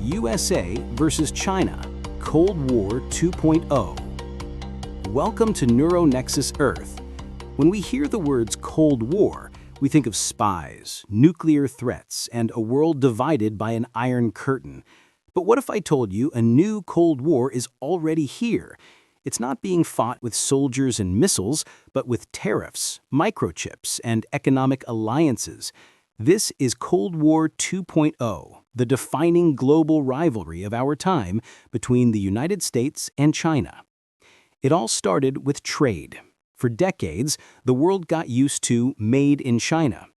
USA versus China, Cold War 2.0. Welcome to NeuroNexus Earth. When we hear the words Cold War, we think of spies, nuclear threats, and a world divided by an iron curtain. But what if I told you a new Cold War is already here? It's not being fought with soldiers and missiles, but with tariffs, microchips, and economic alliances. This is Cold War 2.0, the defining global rivalry of our time between the United States and China. It all started with trade. For decades, the world got used to made in China.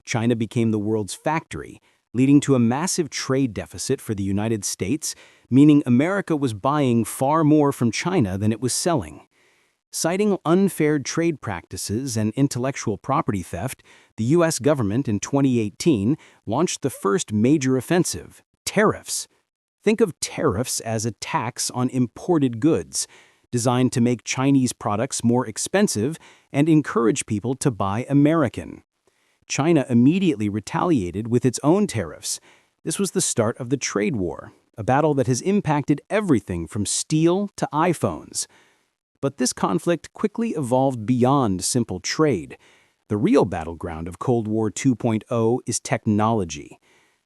China became the world's factory, leading to a massive trade deficit for the United States, meaning America was buying far more from China than it was selling. Citing unfair trade practices and intellectual property theft, the U.S. government in 2018 launched the first major offensive, tariffs. Think of tariffs as a tax on imported goods, designed to make Chinese products more expensive and encourage people to buy American. China immediately retaliated with its own tariffs. This was the start of the trade war, a battle that has impacted everything from steel to iPhones. But this conflict quickly evolved beyond simple trade. The real battleground of Cold War 2.0 is technology.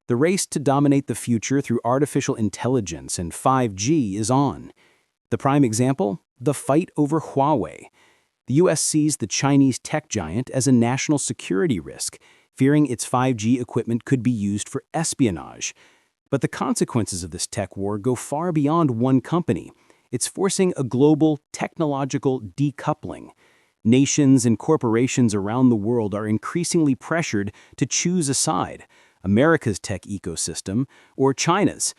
The race to dominate the future through artificial intelligence and 5G is on. The prime example? The fight over Huawei. The U.S. sees the Chinese tech giant as a national security risk, fearing its 5G equipment could be used for espionage. But the consequences of this tech war go far beyond one company. It's forcing a global technological decoupling. Nations and corporations around the world are increasingly pressured to choose a side, America's tech ecosystem or China's.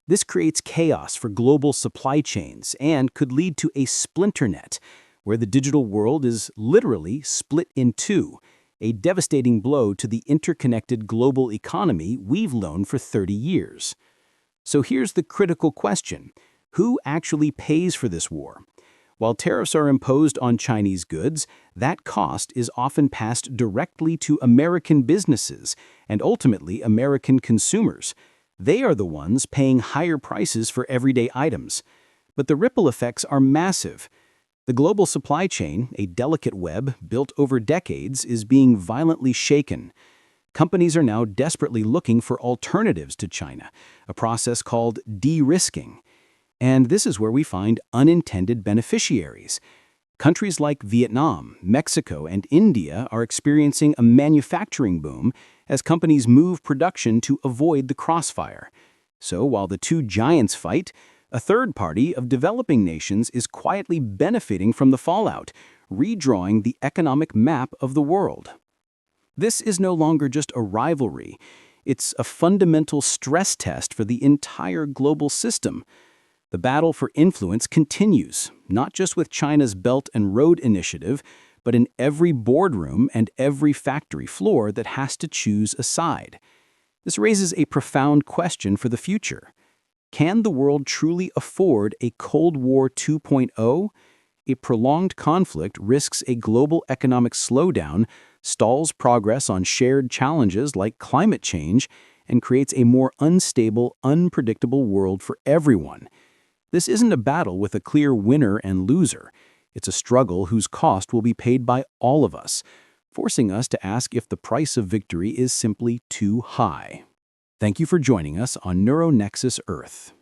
This creates chaos for global supply chains and could lead to a splinter net, where the digital world is literally split in two, a devastating blow to the interconnected global economy we've known for 30 years. So here's the critical question. Who actually pays for this war? While tariffs are imposed on Chinese goods, that cost is often passed directly to American businesses and ultimately American consumers. They are the ones paying higher prices for everyday items. But the ripple effects are massive. The global supply chain, a delicate web built over decades, is being violently shaken. Companies are now desperately looking for alternatives to China, a process called de-risking. And this is where we find unintended beneficiaries. Countries like Vietnam, Mexico, and India are experiencing a manufacturing boom as companies move production to avoid the crossfire. So while the two giants fight, a third party of developing nations is quietly benefiting from the fallout, redrawing the economic map of the world. This is no longer just a rivalry. It's a fundamental stress test for the entire global system. The battle for influence continues, not just with China's Belt and Road Initiative, but in every boardroom and every factory floor that has to choose a side. This raises a profound question for the future. Can the world truly afford a Cold War 2.0? A prolonged conflict risks a global economic slowdown, stalls progress on shared challenges like climate change, and creates a more unstable, unpredictable world for everyone. This isn't a battle with a clear winner and loser. It's a struggle whose cost will be paid by all of us, forcing us to ask if the price of victory is simply too high. Thank you for joining us on NeuroNexus Earth.